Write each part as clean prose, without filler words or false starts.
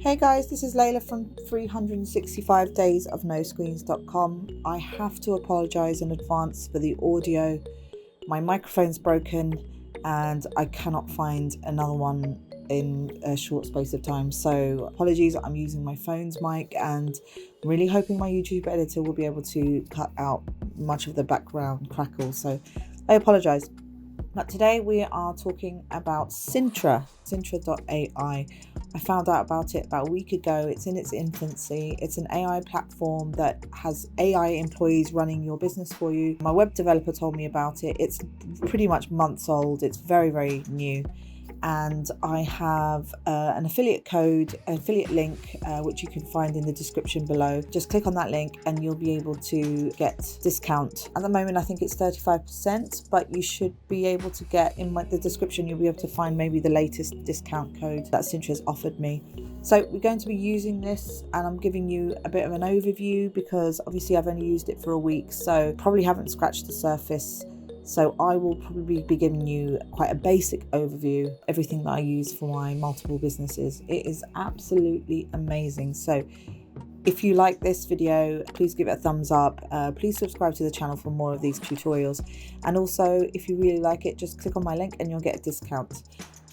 Hey guys, this is Layla from 365daysofnoscreens.com. I have to apologise in advance for the audio. My microphone's broken and I cannot find another one in a short space of time. So apologies, I'm using my phone's mic and really hoping my YouTube editor will be able to cut out much of the background crackle. So I apologise. But today we are talking about Sintra .ai. I found out about it about a week ago. It's in its infancy. It's an AI platform that has AI employees running your business for you. My web developer told me about it. It's pretty much months old. It's very, very new. And I have an affiliate link, which you can find in the description below. Just click on that link and you'll be able to get discount. At the moment, I think it's 35%, but you should be able to get in the description, you'll be able to find maybe the latest discount code that Sintra's offered me. So we're going to be using this and I'm giving you a bit of an overview because obviously I've only used it for a week, so probably haven't scratched the surface. So I will probably be giving you quite a basic overview, everything that I use for my multiple businesses. It is absolutely amazing. So if you like this video, please give it a thumbs up. Please subscribe to the channel for more of these tutorials. And also, if you really like it, just click on my link and you'll get a discount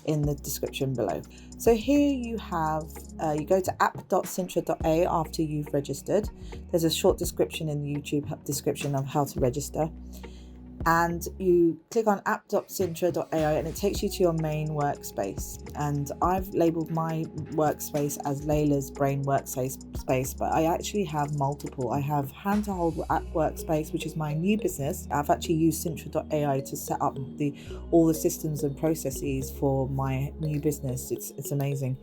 in the description below. So here you have, you go to app.sintra.ai after you've registered. There's a short description in the YouTube description of how to register. And you click on app.sintra.ai and it takes you to your main workspace. And I've labeled my workspace as Layla's brain workspace, but I actually have multiple. I have hand to hold app workspace, which is my new business. I've actually used Sintra.ai to set up all the systems and processes for my new business. It's amazing.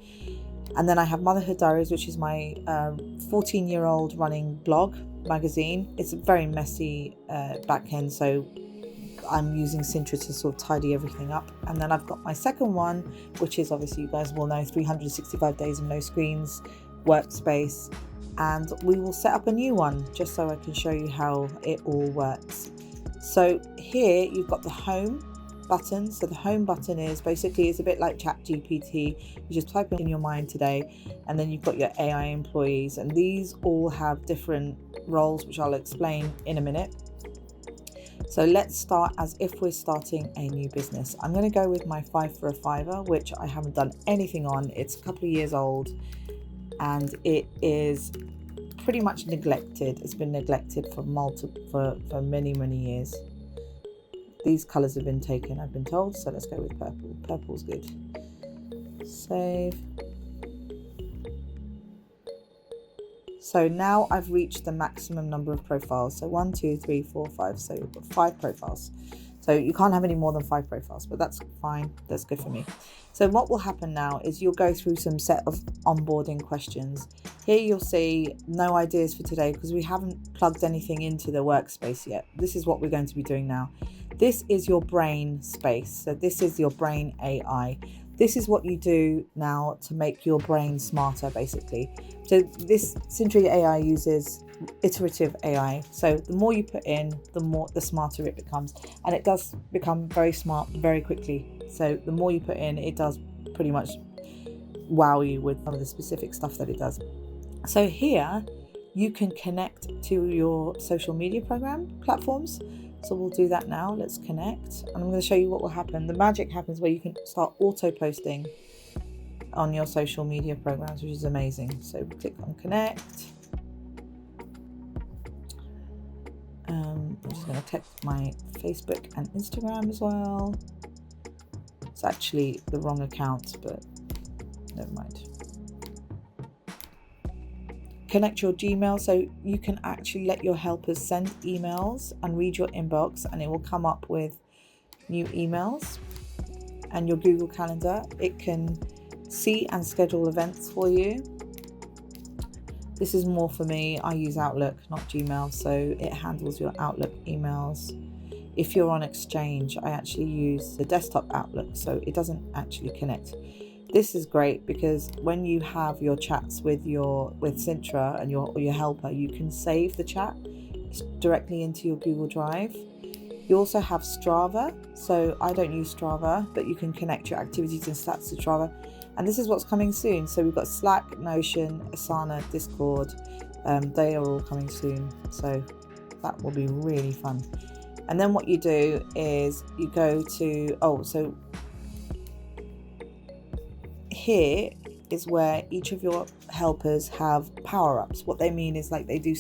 And then I have Motherhood Diaries, which is my 14-year-old running blog magazine. It's a very messy back end, so I'm using Sintra to sort of tidy everything up. And then I've got my second one, which is obviously, you guys will know, 365 days of no screens workspace. And we will set up a new one just so I can show you how it all works. So here you've got the home button. So the home button is basically, it's a bit like ChatGPT. You just type in your mind today, and then you've got your AI employees, and these all have different roles, which I'll explain in a minute. So let's start as if we're starting a new business. I'm going to go with my 5 for a Fiver, which I haven't done anything on. It's a couple of years old and it is pretty much neglected. It's been neglected for many years. These colours have been taken, I've been told, so let's go with purple. Purple's good. Save. So now I've reached the maximum number of profiles. So 1, 2, 3, 4, 5. So we've got 5 profiles. So you can't have any more than 5 profiles, but that's fine. That's good for me. So what will happen now is you'll go through some set of onboarding questions. Here you'll see no ideas for today because we haven't plugged anything into the workspace yet. This is what we're going to be doing now. This is your brain space. So this is your brain AI. This is what you do now to make your brain smarter, basically. So this Sintra AI uses iterative AI. So the more you put in, the smarter it becomes. And it does become very smart very quickly. So the more you put in, it does pretty much wow you with some of the specific stuff that it does. So here you can connect to your social media platforms. So we'll do that now. Let's connect. And I'm going to show you what will happen. The magic happens where you can start auto posting on your social media programs, which is amazing. So click on connect. I'm just going to click my Facebook and Instagram as well. It's actually the wrong account, but never mind. Connect your Gmail, so you can actually let your helpers send emails and read your inbox, and it will come up with new emails. And your Google Calendar, it can see and schedule events for you. This is more for me. I use Outlook, not Gmail, so it handles your Outlook emails. If you're on Exchange, I actually use the desktop Outlook, so it doesn't actually connect. This is great because when you have your chats with Sintra and your helper, you can save the chat directly into your Google Drive. You also have Strava. So I don't use Strava, but you can connect your activities and stats to Strava. And this is what's coming soon. So we've got Slack, Notion, Asana, Discord. They are all coming soon. So that will be really fun. And then what you do is you go to, so here is where each of your helpers have power-ups. What they mean is like they do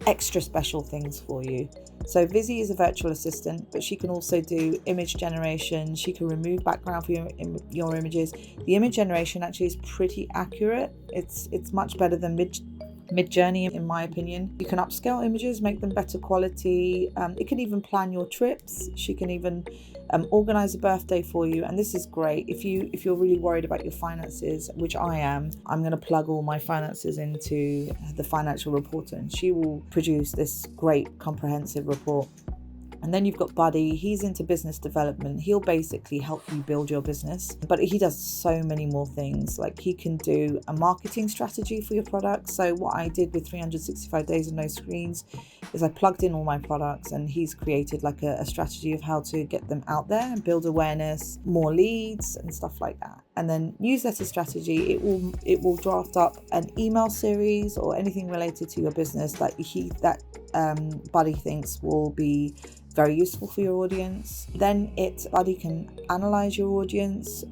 extra special things for you. So Vizzy is a virtual assistant, but she can also do image generation. She can remove background for your images. The image generation actually is pretty accurate. It's much better than Midjourney, in my opinion. You can upscale images, make them better quality. It can even plan your trips. She can even organize a birthday for you, and this is great if you're really worried about your finances, which I am. I'm going to plug all my finances into the financial reporter, and she will produce this great comprehensive report. And then you've got Buddy. He's into business development. He'll basically help you build your business, but he does so many more things. Like he can do a marketing strategy for your products. So what I did with 365 days of no screens is I plugged in all my products, and he's created like a strategy of how to get them out there and build awareness, more leads and stuff like that. And then newsletter strategy, it will draft up an email series or anything related to your business that Buddy thinks will be very useful for your audience. Then Buddy can analyze your audience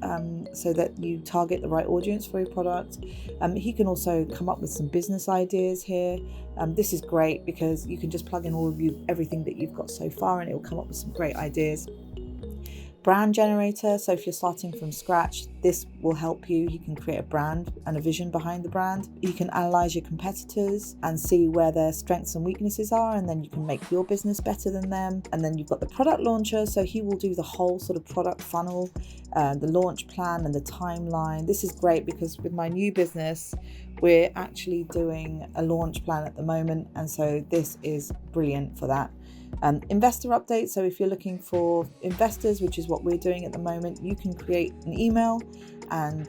so that you target the right audience for your product. He can also come up with some business ideas here. This is great because you can just plug in everything that you've got so far, and it will come up with some great ideas. Brand generator. So if you're starting from scratch, this will help you. You can create a brand and a vision behind the brand. You can analyze your competitors and see where their strengths and weaknesses are, and then you can make your business better than them. And then you've got the product launcher. So he will do the whole sort of product funnel, the launch plan and the timeline. This is great because with my new business, we're actually doing a launch plan at the moment. And so this is brilliant for that. Investor updates. So if you're looking for investors, which is what we're doing at the moment, you can create an email, and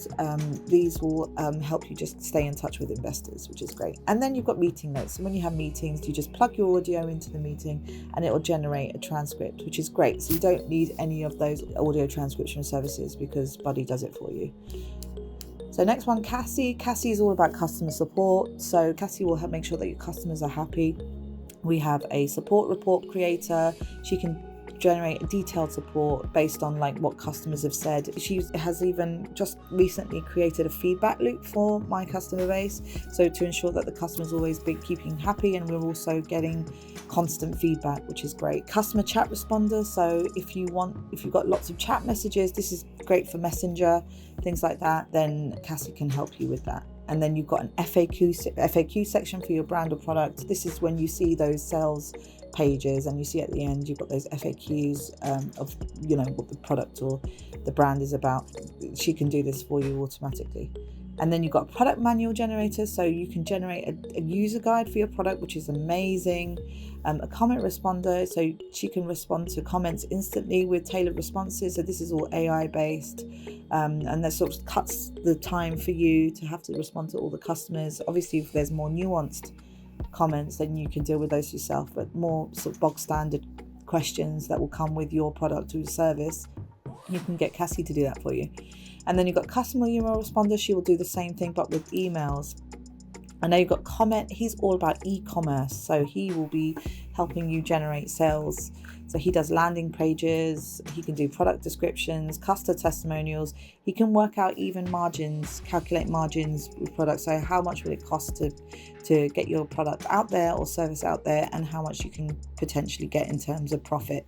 these will help you just stay in touch with investors, which is great. And then you've got meeting notes. So when you have meetings, you just plug your audio into the meeting and it will generate a transcript, which is great. So you don't need any of those audio transcription services because Buddy does it for you. So next one, Cassie. Cassie is all about customer support. So Cassie will make sure that your customers are happy. We have a support report creator. She can generate a detailed support based on like what customers have said. She has even just recently created a feedback loop for my customer base, so to ensure that the customer's always keeping happy, and we're also getting constant feedback, which is great. Customer chat responder. So if you've got lots of chat messages, this is great for Messenger, things like that, then Cassie can help you with that. And then you've got an FAQ section for your brand or product. This is when you see those sales pages and you see at the end you've got those FAQs of what the product or the brand is about. She can do this for you automatically. And then you've got a product manual generator, so you can generate a user guide for your product, which is amazing. A comment responder, so she can respond to comments instantly with tailored responses. So this is all AI based, and that sort of cuts the time for you to have to respond to all the customers. Obviously, if there's more nuanced comments, then you can deal with those yourself, but more sort of bog standard questions that will come with your product or your service, you can get Cassie to do that for you. And then you've got customer email responder. She will do the same thing but with emails. I know you've got Commet. He's all about eCommerce, so he will be helping you generate sales. So he does landing pages, he can do product descriptions, customer testimonials. He can work out even margins, calculate margins with products. So how much will it cost to get your product out there or service out there, and how much you can potentially get in terms of profit.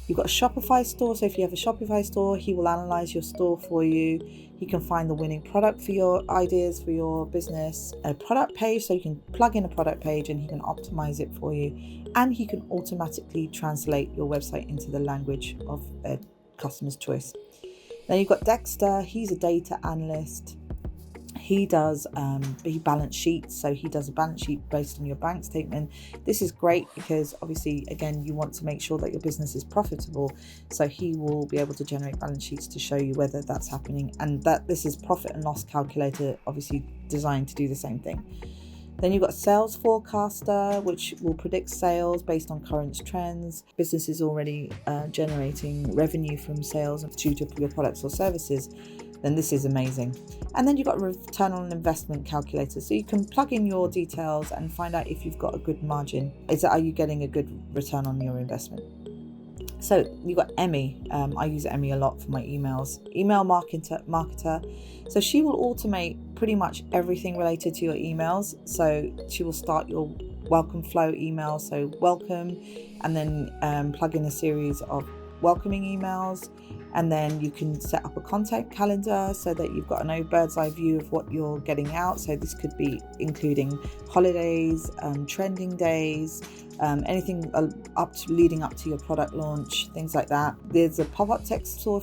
You've got a Shopify store. So if you have a Shopify store, he will analyze your store for you. He can find the winning product for your ideas for your business. A product page, so you can plug in a product page and he can optimize it for you. And he can automatically translate your website into the language of a customer's choice. Then you've got Dexter. He's a data analyst. He does balance sheets, so he does a balance sheet based on your bank statement. This is great because obviously, again, you want to make sure that your business is profitable. So he will be able to generate balance sheets to show you whether that's happening, and that this is profit and loss calculator, obviously designed to do the same thing. Then you've got Sales Forecaster, which will predict sales based on current trends. Businesses already generating revenue from sales due to your products or services. then this is amazing. And then you've got a return on investment calculator. So you can plug in your details and find out if you've got a good margin. Are you getting a good return on your investment? So you've got Emmie. I use Emmie a lot for my emails. Email marketer. So she will automate pretty much everything related to your emails. So she will start your welcome flow email. So welcome, and then plug in a series of welcoming emails. And then you can set up a content calendar so that you've got a bird's eye view of what you're getting out. So this could be including holidays, trending days, anything leading up to your product launch, things like that. There's a pop-up text store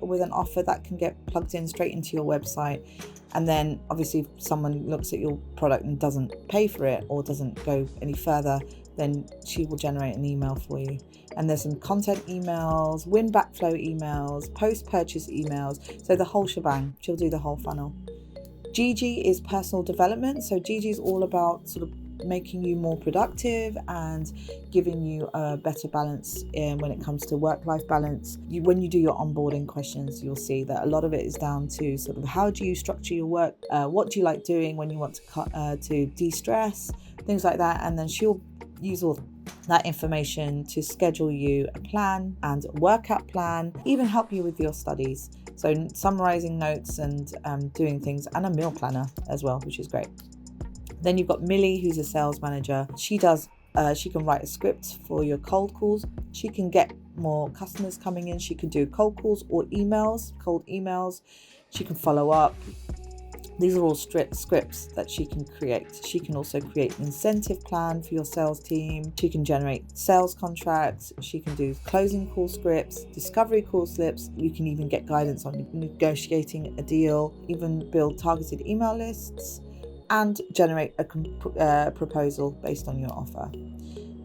with an offer that can get plugged in straight into your website. And then obviously if someone looks at your product and doesn't pay for it or doesn't go any further, then she will generate an email for you. And there's some content emails, win backflow emails, post-purchase emails. So the whole shebang. She'll do the whole funnel. Gigi is personal development. So Gigi is all about sort of making you more productive and giving you a better balance when it comes to work-life balance. When you do your onboarding questions, you'll see that a lot of it is down to sort of how do you structure your work, what do you like doing when you want to de-stress, things like that. And then she'll use all that information to schedule you a plan and a workout plan, even help you with your studies. So summarizing notes and doing things, and a meal planner as well, which is great. Then you've got Milli, who's a sales manager. She can write a script for your cold calls. She can get more customers coming in. She can do cold calls or cold emails. She can follow up. These are all scripts that she can create. She can also create an incentive plan for your sales team. She can generate sales contracts. She can do closing call scripts, discovery call slips. You can even get guidance on negotiating a deal, even build targeted email lists, and generate a proposal based on your offer.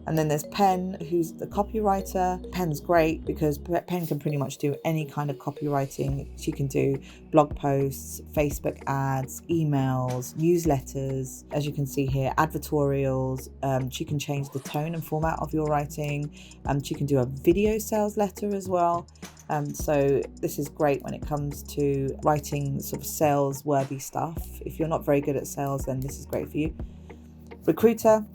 And then there's Penn, who's the copywriter. Penn's great because Penn can pretty much do any kind of copywriting. She can do blog posts, Facebook ads, emails, newsletters, as you can see here, advertorials. She can change the tone and format of your writing. She can do a video sales letter as well. So this is great when it comes to writing sort of sales-worthy stuff. If you're not very good at sales, then this is great for you. Recruiter.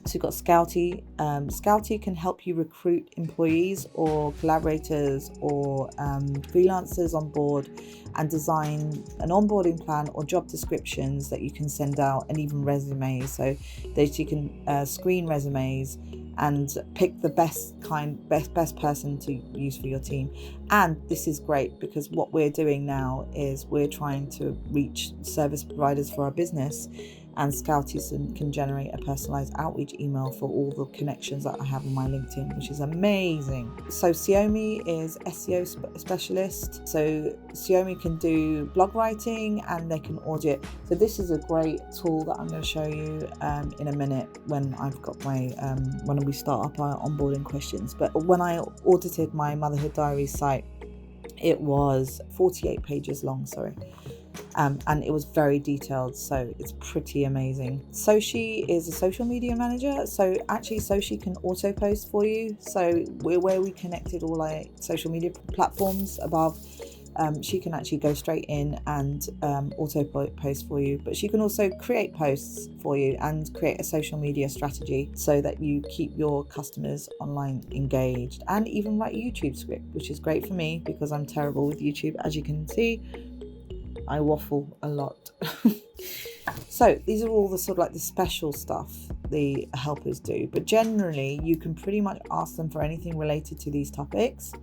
So you've got Scouty. Scouty can help you recruit employees or collaborators or freelancers on board and design an onboarding plan or job descriptions that you can send out, and even resumes, so that you can screen resumes and pick the best person to use for your team. And this is great because what we're doing now is we're trying to reach service providers for our business, and Scouty can generate a personalized outreach email for all the connections that I have on my LinkedIn, which is amazing. So Seomi is SEO Specialist. So Seomi can do blog writing and they can audit. So this is a great tool that I'm going to show you in a minute when I've got my when we start up our onboarding questions. But when I audited my Motherhood Diaries site, it was 48 pages long, and it was very detailed, so it's pretty amazing. Soshie is a social media manager. So actually Soshie can auto post for you. So where we connected all our social media platforms above, she can actually go straight in and auto post for you. But she can also create posts for you and create a social media strategy so that you keep your customers online engaged, and even write a YouTube script, which is great for me because I'm terrible with YouTube, as you can see. I waffle a lot. So these are all the sort of like the special stuff the helpers do, but generally you can pretty much ask them for anything related to these topics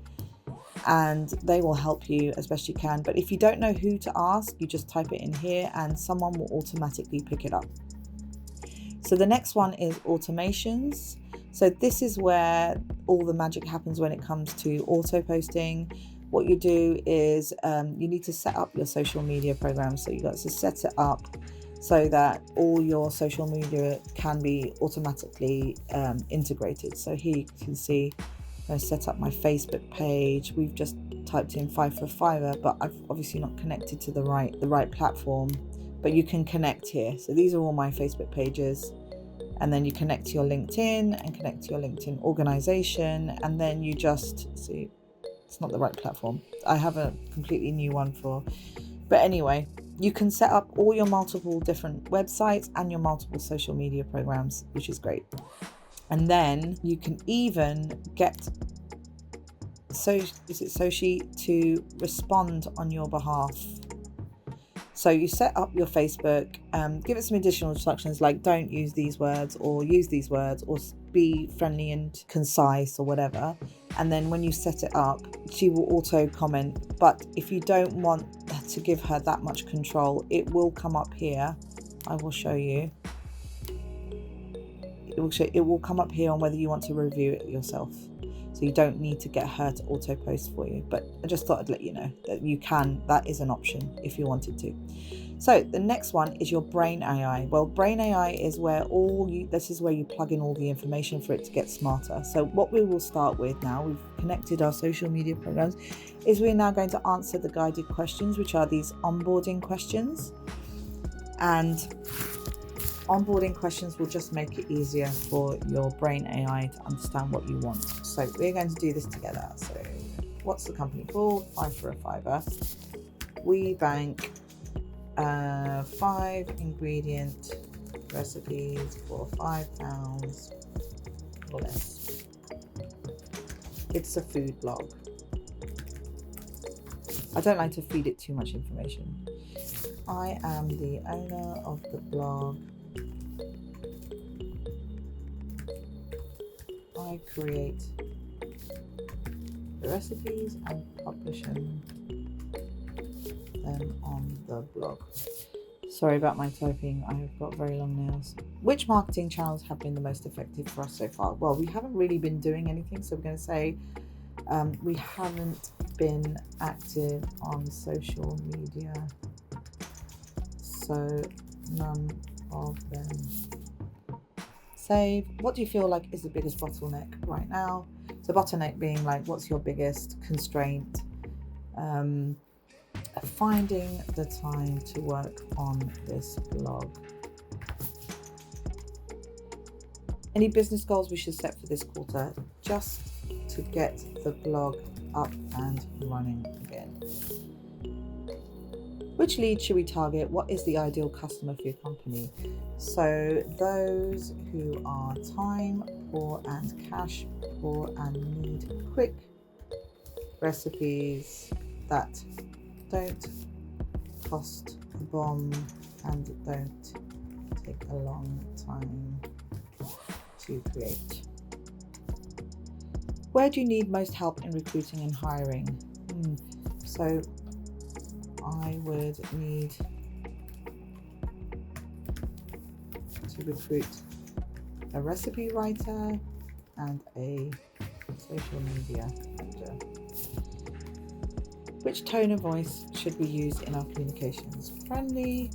and they will help you as best you can. But if you don't know who to ask, you just type it in here and someone will automatically pick it up. So the next one is automations. So this is where all the magic happens when it comes to auto posting. What you do is you need to set up your social media program. So you got to set it up so that all your social media can be automatically integrated. So here you can see I set up my Facebook page. We've just typed in 5 for Fiverr, but I've obviously not connected to the right platform. But you can connect here. So these are all my Facebook pages. And then you connect to your LinkedIn and connect to your LinkedIn organization. And then you just it's not the right platform. I have a completely new one but anyway, you can set up all your multiple different websites and your multiple social media programs, which is great. And then you can even get Soshie to respond on your behalf. So you set up your Facebook, give it some additional instructions like don't use these words or use these words or be friendly and concise or whatever. And then when you set it up, she will auto comment. But if you don't want to give her that much control, it will come up here. I will show you. It will come up here on whether you want to review it yourself. So you don't need to get her to auto post for you, but I just thought I'd let you know that you can, that is an option if you wanted to. So the next one is your Brain AI. Well, Brain AI is where this is where you plug in all the information for it to get smarter. So what we will start with now, we've connected our social media programs, is we're now going to answer the guided questions, which are these onboarding questions. And onboarding questions will just make it easier for your Brain AI to understand what you want. So we're going to do this together. So what's the company called? 5 for a fiver. We bank 5 ingredient recipes for £5 or less. It's a food blog. I don't like to feed it too much information. I am the owner of the blog. I create the recipes and publish them on the blog. Sorry about my typing, I've got very long nails. Which marketing channels have been the most effective for us so far? Well, we haven't really been doing anything, so we're going to say we haven't been active on social media, so none of them. Save. What do you feel like is the biggest bottleneck right now? So bottleneck being like, what's your biggest constraint? Finding the time to work on this blog. Any business goals we should set for this quarter? Just to get the blog up and running again. Which leads should we target? What is the ideal customer for your company? So those who are time poor and cash poor and need quick recipes that don't cost a bomb and don't take a long time to create. Where do you need most help in recruiting and hiring? So I would need to recruit a recipe writer and a social media manager. Which tone of voice should we use in our communications? Friendly,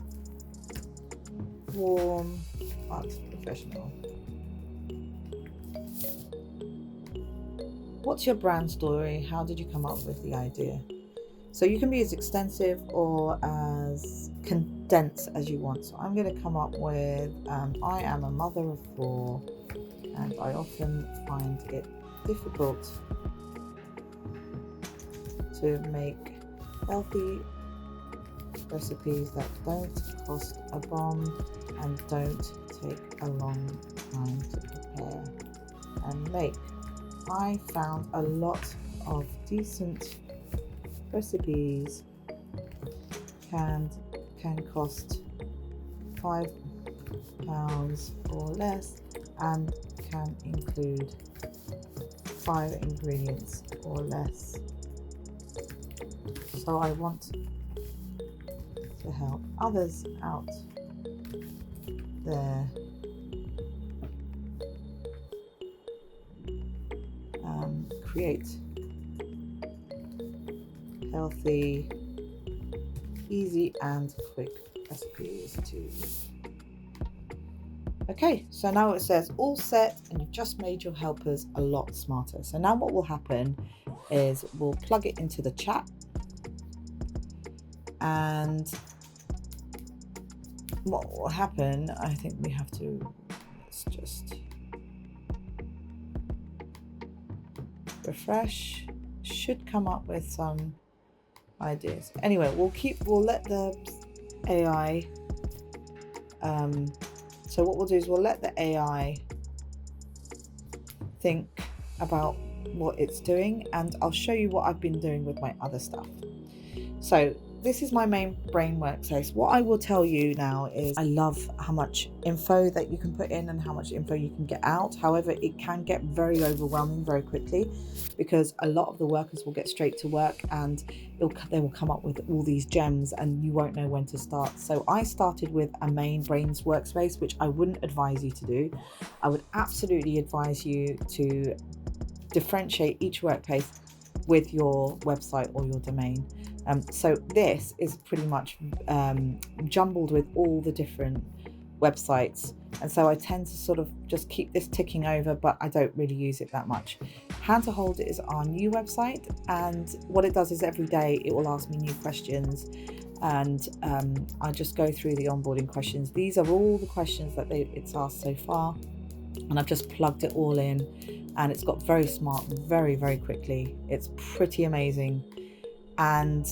warm, but professional. What's your brand story? How did you come up with the idea? So you can be as extensive or as condensed as you want. So I'm going to come up with, I am a mother of 4 and I often find it difficult to make healthy recipes that don't cost a bomb and don't take a long time to prepare and make. I found a lot of decent recipes can cost £5 or less and can include 5 ingredients or less. So I want to help others out there create healthy, easy and quick recipes too. Okay, so now it says all set and you've just made your helpers a lot smarter. So now what will happen is we'll plug it into the chat, and what will happen, I think we have to, let's just refresh. should come up with some ideas. Anyway, we'll let the AI, so what we'll do is we'll let the AI think about what it's doing, and I'll show you what I've been doing with my other stuff. So this is my main brain workspace. What I will tell you now is I love how much info that you can put in and how much info you can get out. However, it can get very overwhelming very quickly, because a lot of the workers will get straight to work and they will come up with all these gems and you won't know when to start. So I started with a main brains workspace, which I wouldn't advise you to do. I would absolutely advise you to differentiate each workspace with your website or your domain. So this is pretty much jumbled with all the different websites, and so I tend to sort of just keep this ticking over, but I don't really use it that much. Hand to Hold is our new website, and what it does is every day it will ask me new questions, and I just go through the onboarding questions. These are all the questions that it's asked so far, and I've just plugged it all in, and it's got very smart very, very quickly. It's pretty amazing. And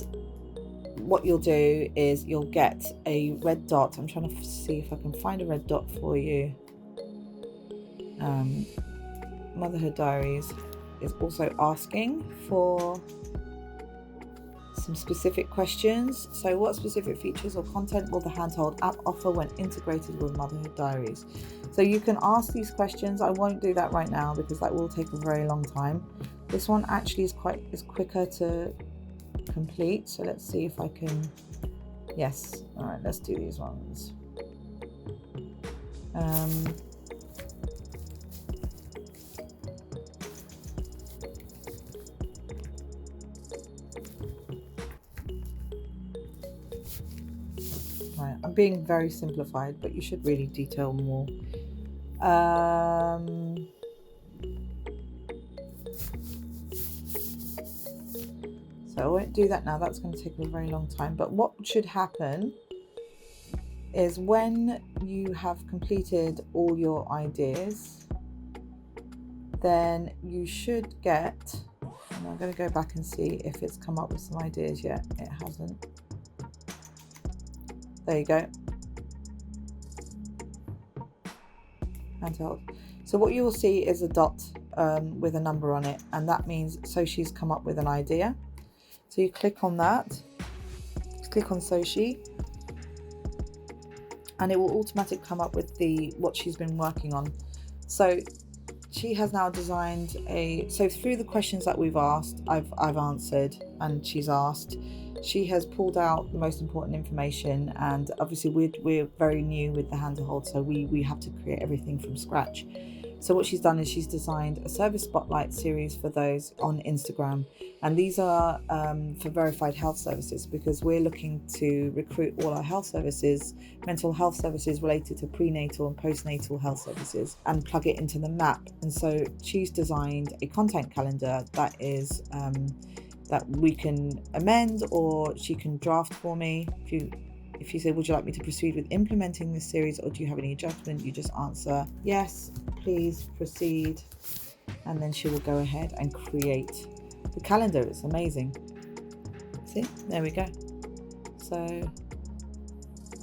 what you'll do is you'll get a red dot. I'm trying to see if I can find a red dot for you. Motherhood Diaries is also asking for some specific questions. So what specific features or content will the Handhold app offer when integrated with Motherhood Diaries? So you can ask these questions. I won't do that right now because that will take a very long time. This one actually is quicker to complete, so let's see if I can. Yes, all right, let's do these ones. Right, I'm being very simplified, but you should really detail more. So I won't do that now, that's going to take a very long time. But what should happen is when you have completed all your ideas, then you should get, and I'm going to go back and see if it's come up with some ideas yet. It hasn't. There you go. Handheld. So what you will see is a dot with a number on it, and that means Soshie's come up with an idea. So you click on that, click on Soshie, and it will automatically come up with what she's been working on. So she has now designed so through the questions that we've asked, I've answered, and she's asked, she has pulled out the most important information, and obviously we're very new with the Hand to Hold, so we have to create everything from scratch. So what she's done is she's designed a service spotlight series for those on Instagram, and these are for verified health services, because we're looking to recruit all our health services, mental health services related to prenatal and postnatal health services, and plug it into the map. And so she's designed a content calendar that is that we can amend, or she can draft for me. If you say, would you like me to proceed with implementing this series, or do you have any adjustment, you just answer yes, please proceed, and then she will go ahead and create the calendar. It's amazing. See, there we go. So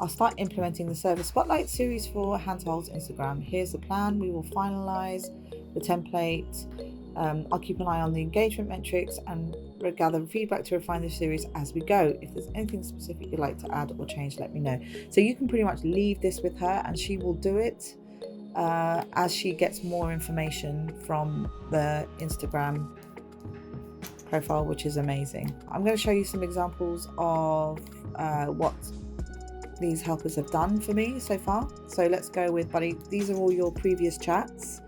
I'll start implementing the service spotlight series for Handhold's Instagram. Here's the plan. We will finalize the template. I'll keep an eye on the engagement metrics and gather feedback to refine the series as we go. If there's anything specific you'd like to add or change, let me know. So you can pretty much leave this with her, and she will do it as she gets more information from the Instagram profile, which is amazing. I'm going to show you some examples of what these helpers have done for me so far. So let's go with Buddy. These are all your previous chats.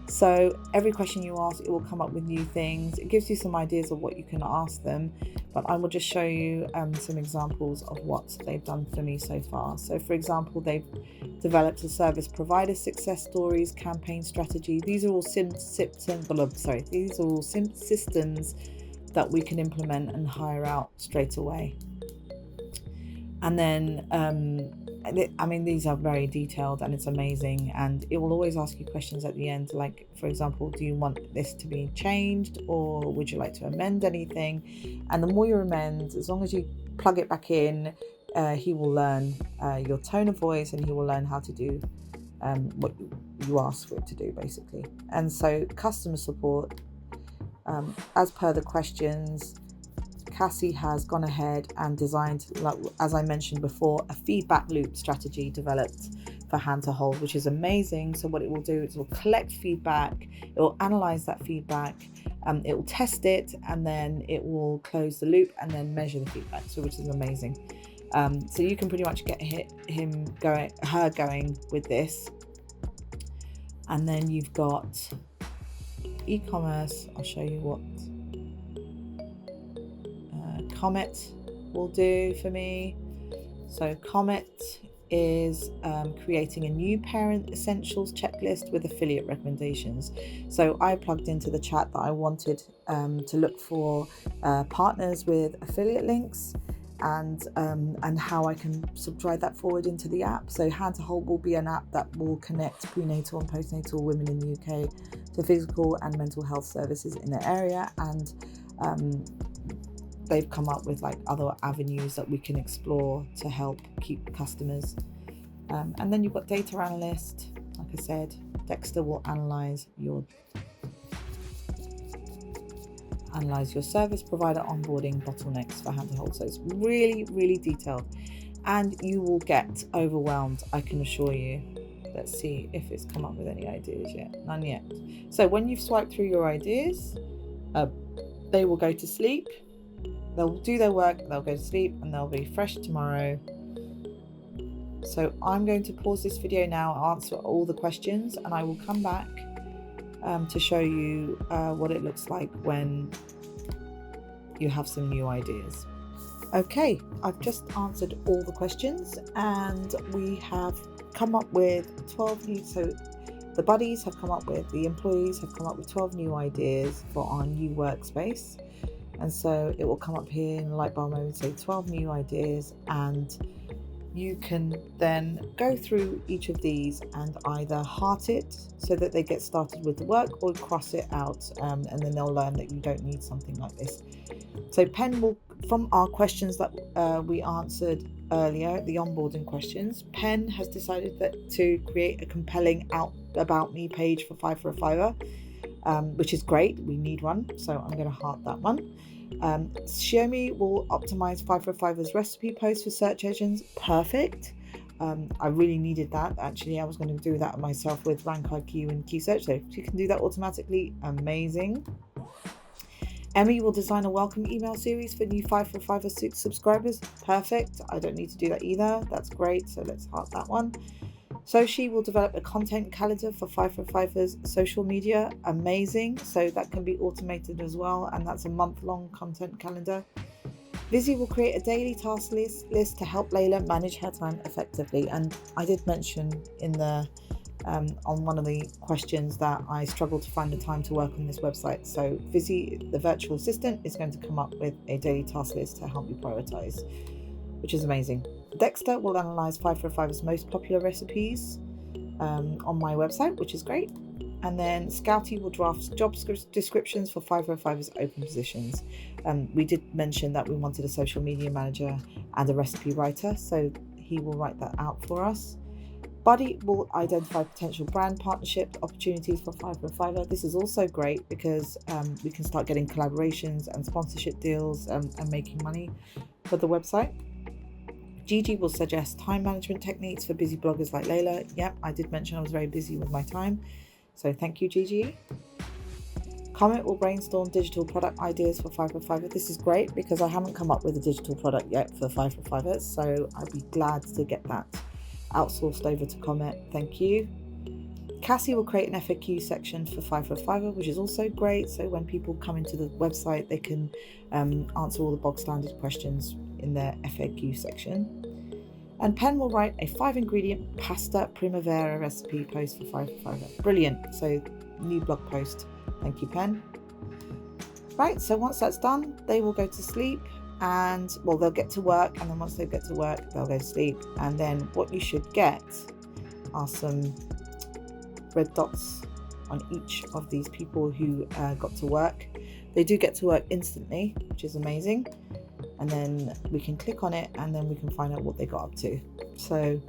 So every question you ask, it will come up with new things. It gives you some ideas of what you can ask them, but I will just show you some examples of what they've done for me so far. So for example, they've developed a service provider success stories, campaign strategy. These are all systems that we can implement and hire out straight away. And then, these are very detailed and it's amazing. And it will always ask you questions at the end, like, for example, do you want this to be changed or would you like to amend anything? And the more you amend, as long as you plug it back in, he will learn your tone of voice and he will learn how to do what you ask for it to do, basically. And so customer support, as per the questions, Cassie has gone ahead and designed, like, as I mentioned before, a feedback loop strategy developed for hand to hold, which is amazing. So what it will do is it will collect feedback, it will analyze that feedback, it will test it, and then it will close the loop and then measure the feedback, so which is amazing. So you can pretty much get her going with this. And then you've got e-commerce. I'll show you what Commet will do for me. So Commet is creating a new parent essentials checklist with affiliate recommendations. So I plugged into the chat that I wanted to look for partners with affiliate links and how I can drive that forward into the app. So Hand to Hold will be an app that will connect prenatal and postnatal women in the UK to physical and mental health services in the area, and they've come up with like other avenues that we can explore to help keep customers. And then you've got data analyst. Like I said, Dexter will analyze your service provider onboarding bottlenecks for Hand to Hold. So it's really, really detailed, and you will get overwhelmed, I can assure you. Let's see if it's come up with any ideas yet. None yet. So when you've swiped through your ideas, they will go to sleep. They'll do their work, they'll go to sleep, and they'll be fresh tomorrow. So I'm going to pause this video now, answer all the questions, and I will come back to show you what it looks like when you have some new ideas. Okay, I've just answered all the questions, and we have come up with 12 new, so the buddies have come up with, the employees have come up with 12 new ideas for our new workspace. And so it will come up here in the light bar mode, say 12 new ideas, and you can then go through each of these and either heart it so that they get started with the work, or cross it out, and then they'll learn that you don't need something like this. So Penn will, from our questions that we answered earlier, the onboarding questions, Penn has decided that to create a compelling about me page for 5 for a Fiver, which is great. We need one, so I'm going to heart that one. Seomi will optimize 5 for a Fiver's recipe posts for search engines. Perfect. I really needed that. Actually, I was going to do that myself with RankIQ and KeySearch, so if you can do that automatically, amazing. Emmie will design a welcome email series for new 5 for a Fiver subscribers. Perfect. I don't need to do that either. That's great. So let's heart that one. Soshie will develop a content calendar for 5 for a Fiver's social media. Amazing. So that can be automated as well, and that's a month-long content calendar. Vizzy will create a daily task list to help Layla manage her time effectively. And I did mention in the on one of the questions that I struggled to find the time to work on this website. So Vizzy, the virtual assistant, is going to come up with a daily task list to help you prioritize, which is amazing. Dexter will analyze 5 for a Fiver's most popular recipes on my website, which is great. And then Scouty will draft job descriptions for 5 for a Fiver's open positions. We did mention that we wanted a social media manager and a recipe writer, so he will write that out for us. Buddy will identify potential brand partnership opportunities for 5 for a Fiver. This is also great because we can start getting collaborations and sponsorship deals and making money for the website. Gigi will suggest time management techniques for busy bloggers like Layla. Yep, I did mention I was very busy with my time, so thank you, Gigi. Commet will brainstorm digital product ideas for 5 for a Fiver. This is great because I haven't come up with a digital product yet for 5 for a Fiver, so I'd be glad to get that outsourced over to Commet. Thank you. Cassie will create an FAQ section for 5 for a Fiver, which is also great. So when people come into the website, they can answer all the bog standard questions in their FAQ section. And Penn will write a 5-ingredient pasta primavera recipe post for 5 for a Fiver. Brilliant. So new blog post. Thank you, Penn. Right, so once that's done, they will go to sleep, and well, they'll get to work, and then once they get to work, they'll go to sleep. And then what you should get are some red dots on each of these people who got to work. They do get to work instantly, which is amazing. And then we can click on it, and then we can find out what they got up to. So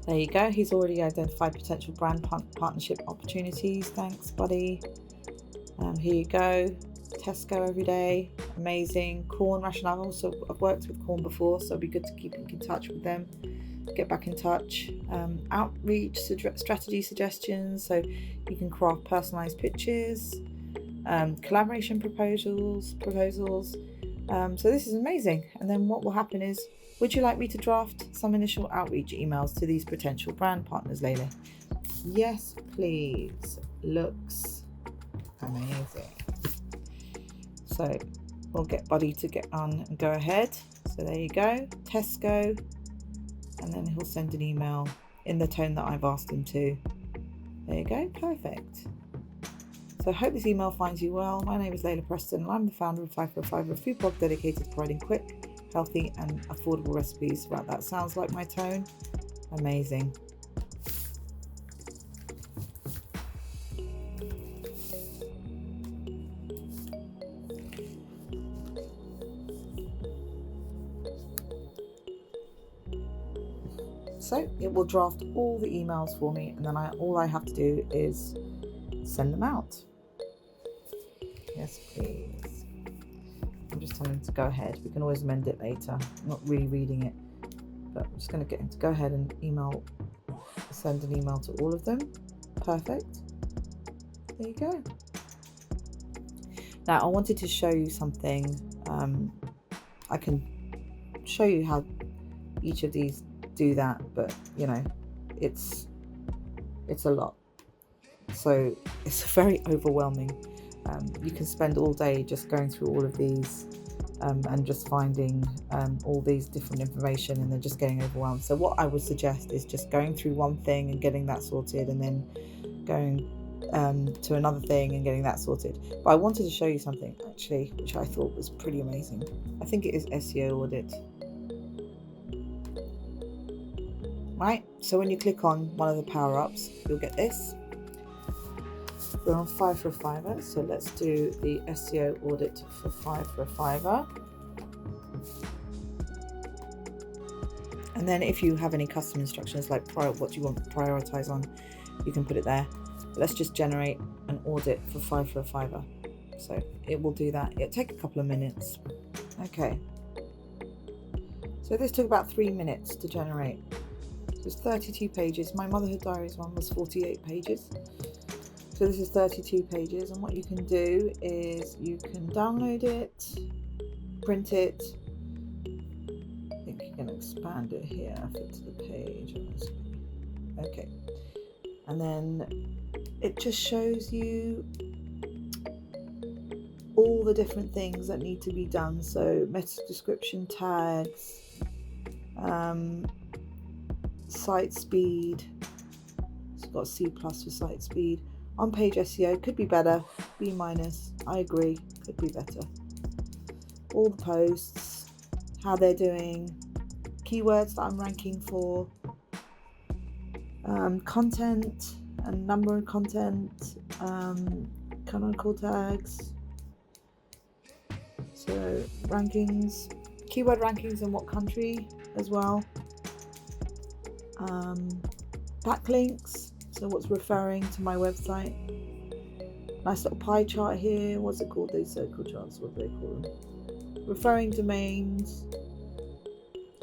there you go. He's already identified potential brand partnership opportunities. Thanks, buddy. Here you go. Tesco every day. Amazing. Corn Ration. I've worked with Corn before, so it'd be good to keep in touch with them. Get back in touch. Outreach strategy suggestions, so you can craft personalized pitches. Collaboration proposals. So this is amazing. And then what will happen is, would you like me to draft some initial outreach emails to these potential brand partners, Layla? Yes, please. Looks amazing. So we'll get Buddy to get on and go ahead. So there you go. Tesco. And then he'll send an email in the tone that I've asked him to. There you go. Perfect. So I hope this email finds you well. My name is Layla Preston, and I'm the founder of 5 for 5, a food blog dedicated to providing quick, healthy and affordable recipes. Right, that sounds like my tone. Amazing. So it will draft all the emails for me, and then all I have to do is send them out. Yes, please. I'm just telling him to go ahead. We can always amend it later. I'm not really reading it, but I'm just going to get him to go ahead and send an email to all of them. Perfect. There you go. Now I wanted to show you something. I can show you how each of these do that, but you know, it's a lot. So it's very overwhelming. You can spend all day just going through all of these and just finding all these different information, and then just getting overwhelmed. So what I would suggest is just going through one thing and getting that sorted, and then going to another thing and getting that sorted. But I wanted to show you something actually, which I thought was pretty amazing. I think it is SEO audit. Right, so when you click on one of the power-ups, you'll get this. We're on 5 for a Fiver, so let's do the SEO audit for 5 for a Fiver. And then if you have any custom instructions, like what you want to prioritize on, you can put it there. But let's just generate an audit for 5 for a Fiver. So it will do that. It'll take a couple of minutes. Okay. So this took about 3 minutes to generate. So it's 32 pages. My Motherhood Diaries one was 48 pages. So this is 32 pages, and what you can do is you can download it, print it. I think you can expand it here, fit to the page. Okay. And then it just shows you all the different things that need to be done. So meta description tags, site speed. It's got C+ for site speed. On-page SEO could be better. B-. I agree. Could be better. All the posts, how they're doing, keywords that I'm ranking for, content and number of content, canonical tags. So rankings, keyword rankings in what country as well. Backlinks. So what's referring to my website. Nice little pie chart here. What's it called? These circle charts, what do they call them? Referring domains.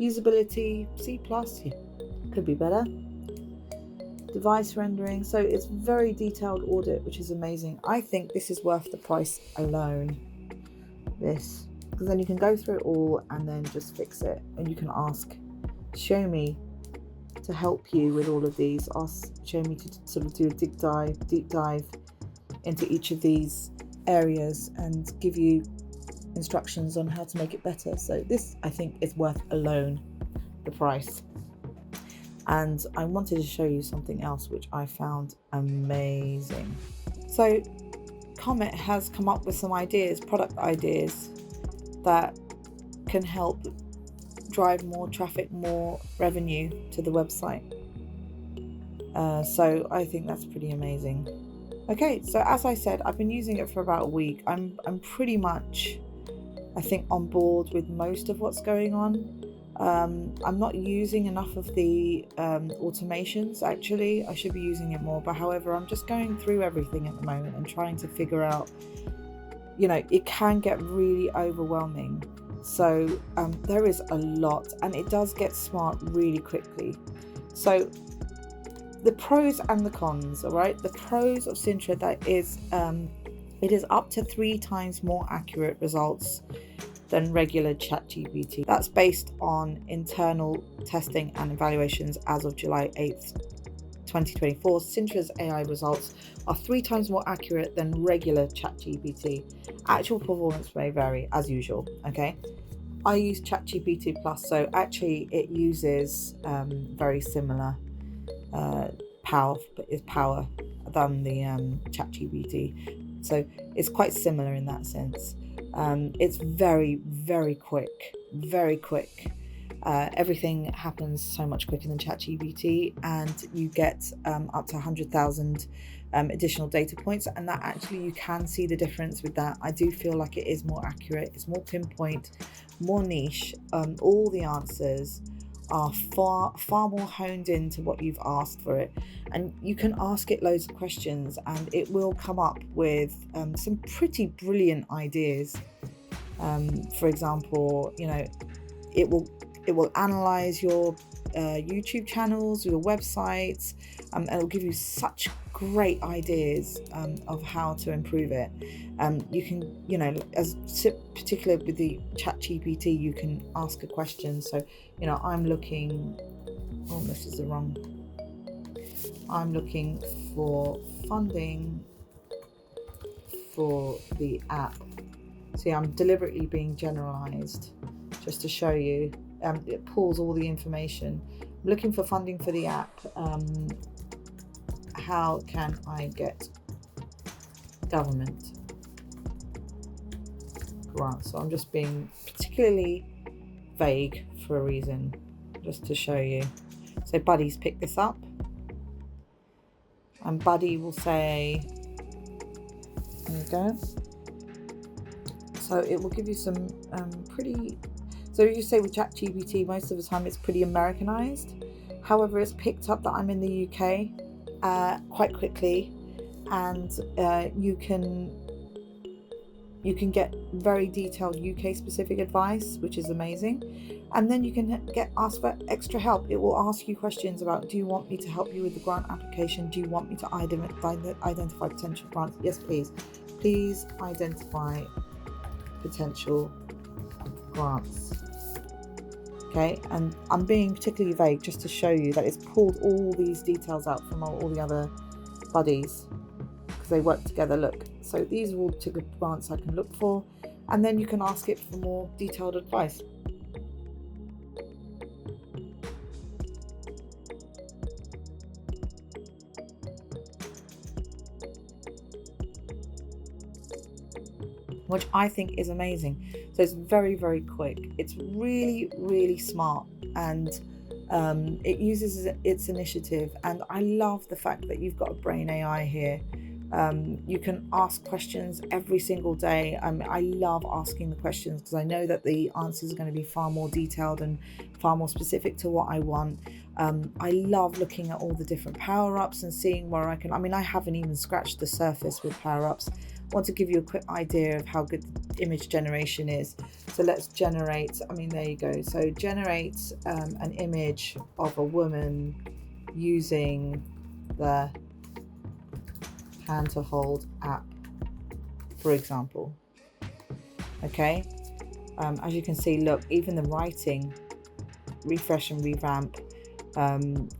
Usability, C+, yeah, could be better. Device rendering. So it's very detailed audit, which is amazing. I think this is worth the price alone. This. Because then you can go through it all and then just fix it. And you can ask Seomi to help you with all of these. Ask Seomi to sort of do a deep dive into each of these areas and give you instructions on how to make it better. So this, I think, is worth alone the price. And I wanted to show you something else which I found amazing. So Commet has come up with some ideas, product ideas, that can help drive more traffic, more revenue to the website. So I think that's pretty amazing. Okay, so as I said, I've been using it for about a week. I'm pretty much, I think, on board with most of what's going on. I'm not using enough of the automations, actually. I should be using it more, but however, I'm just going through everything at the moment and trying to figure out, it can get really overwhelming. So there is a lot, and it does get smart really quickly. So the pros and the cons, all right? The pros of Sintra, that is, it is up to 3 times more accurate results than regular ChatGPT. That's based on internal testing and evaluations as of July 8th, 2024. Sintra's AI results are 3 times more accurate than regular ChatGPT. Actual performance may vary, as usual, okay? I use ChatGPT Plus, so actually it uses very similar power than the ChatGPT. So it's quite similar in that sense. It's very, very quick, very quick. Everything happens so much quicker than ChatGPT, and you get up to 100,000 additional data points, and that actually you can see the difference with that. I do feel like it is more accurate, it's more pinpoint, more niche. All the answers are far more honed into what you've asked for it, and you can ask it loads of questions and it will come up with some pretty brilliant ideas. For example, it will analyze your YouTube channels, your websites, and it will give you such great ideas of how to improve it. You can, as particularly with the ChatGPT, you can ask a question. So, I'm looking, this is the wrong, I'm looking for funding for the app. See, I'm deliberately being generalized just to show you. It pulls all the information. I'm looking for funding for the app. How can I get government grants? So I'm just being particularly vague for a reason, just to show you. So Buddy's picked this up, and Buddy will say, there you go. So it will give you some so you say with ChatGPT, most of the time it's pretty Americanized. However, it's picked up that I'm in the UK quite quickly, and you can get very detailed UK specific advice, which is amazing. And then you can ask for extra help. It will ask you questions about, do you want me to help you with the grant application? Do you want me to identify potential grants? Yes, please. Please identify potential grants. Okay, and I'm being particularly vague just to show you that it's pulled all these details out from all the other buddies because they work together. Look, so these are all particular grants I can look for, and then you can ask it for more detailed advice. Which I think is amazing. So it's very, very quick. It's really, really smart, and it uses its initiative. And I love the fact that you've got a brain AI here. You can ask questions every single day. I love asking the questions because I know that the answers are going to be far more detailed and far more specific to what I want. I love looking at all the different power-ups and seeing where I haven't even scratched the surface with power-ups. I want to give you a quick idea of how good image generation is. So let's generate, there you go. So generate an image of a woman using the hand to hold app, for example. Okay. As you can see, look, even the writing, refresh and revamp.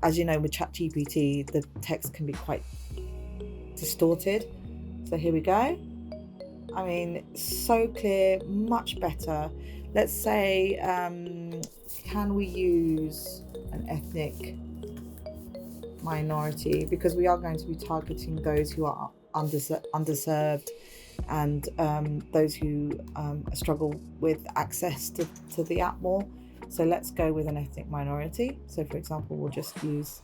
As you know, with ChatGPT, the text can be quite distorted. So here we go. So clear, much better. Let's say, can we use an ethnic minority? Because we are going to be targeting those who are underserved and those who struggle with access to the app more. So let's go with an ethnic minority. So for example, we'll just use,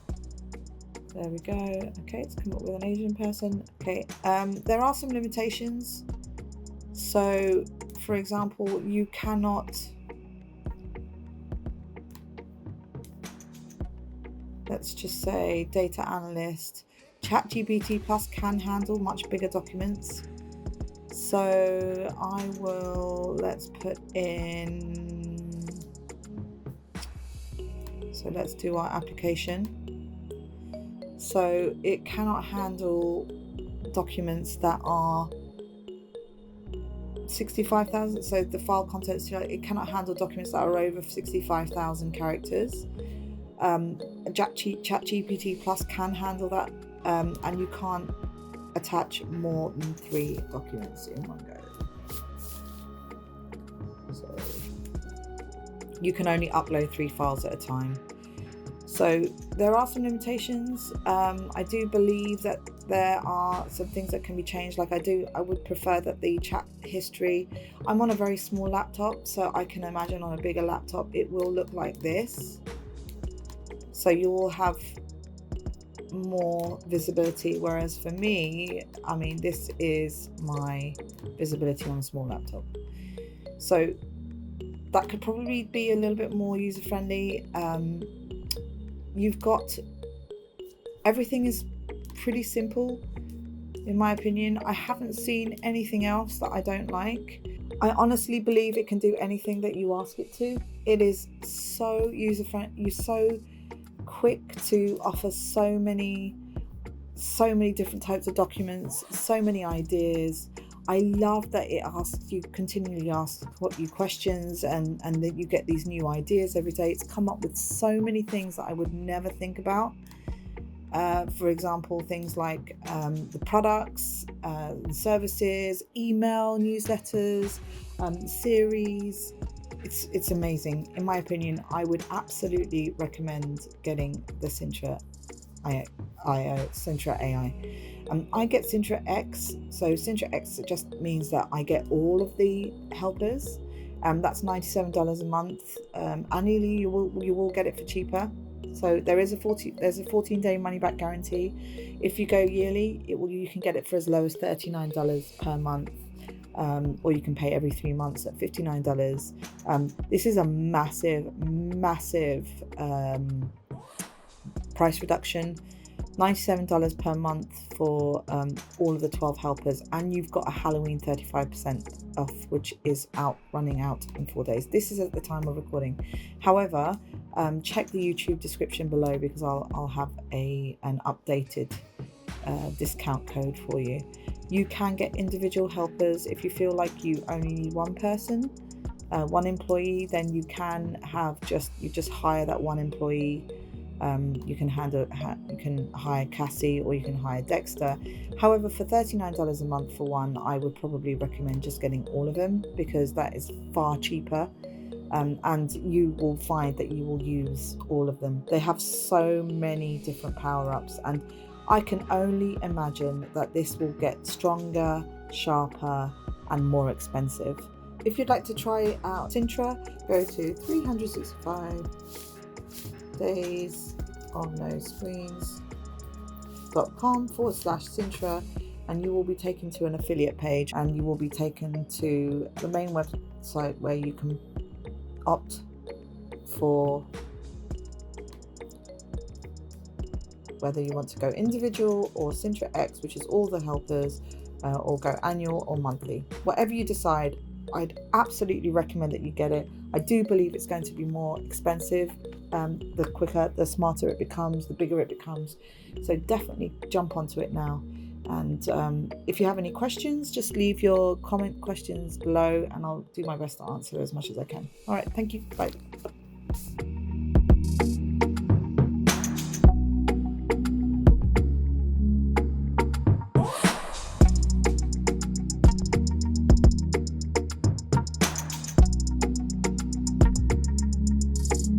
there we go. Okay, it's come up with an Asian person. Okay, there are some limitations. So for example, you cannot, let's just say data analyst. ChatGPT Plus can handle much bigger documents. So I will, let's put in, so let's do our application. So it cannot handle documents that are 65,000. So the file contents, it cannot handle documents that are over 65,000 characters. ChatGPT Plus can handle that, and you can't attach more than 3 documents in one go. So you can only upload 3 files at a time. So there are some limitations. I do believe that there are some things that can be changed. Like I would prefer that the chat history, I'm on a very small laptop, so I can imagine on a bigger laptop it will look like this. So you will have more visibility, whereas for me, I mean, this is my visibility on a small laptop. So that could probably be a little bit more user friendly. You've got, everything is pretty simple in my opinion. I haven't seen anything else that I don't like. I honestly believe it can do anything that you ask it to. It is so user friendly. You're so quick to offer so many different types of documents, so many ideas. I love that it asks you, continually asks you questions, and that you get these new ideas every day. It's come up with so many things that I would never think about. For example, things like the products, services, email, newsletters, series. It's amazing. In my opinion, I would absolutely recommend getting the Sintra AI. I get Sintra X. So Sintra X just means that I get all of the helpers. That's $97 a month. Annually, you will get it for cheaper. So there's a 14-day money back guarantee. If you go yearly, you can get it for as low as $39 per month. Or you can pay every 3 months at $59. This is a massive price reduction. $97 per month for all of the 12 helpers, and you've got a Halloween 35% off, which is running out in 4 days. This is at the time of recording. However, check the YouTube description below, because I'll have an updated discount code for you. You can get individual helpers if you feel like you only need one person, one employee. Then you can just hire that one employee. You can hire Cassie, or you can hire Dexter. However, for $39 a month for one, I would probably recommend just getting all of them, because that is far cheaper. And you will find that you will use all of them. They have so many different power-ups, and I can only imagine that this will get stronger, sharper, and more expensive. If you'd like to try out Sintra, go to 365 days of no screens.com/Sintra, and you will be taken to an affiliate page, and you will be taken to the main website where you can opt for whether you want to go individual or Sintra X, which is all the helpers, or go annual or monthly. Whatever you decide, I'd absolutely recommend that you get it. I do believe it's going to be more expensive. The quicker, the smarter it becomes, the bigger it becomes. So definitely jump onto it now. And if you have any questions, just leave your questions below, and I'll do my best to answer as much as I can. All right, thank you. Bye.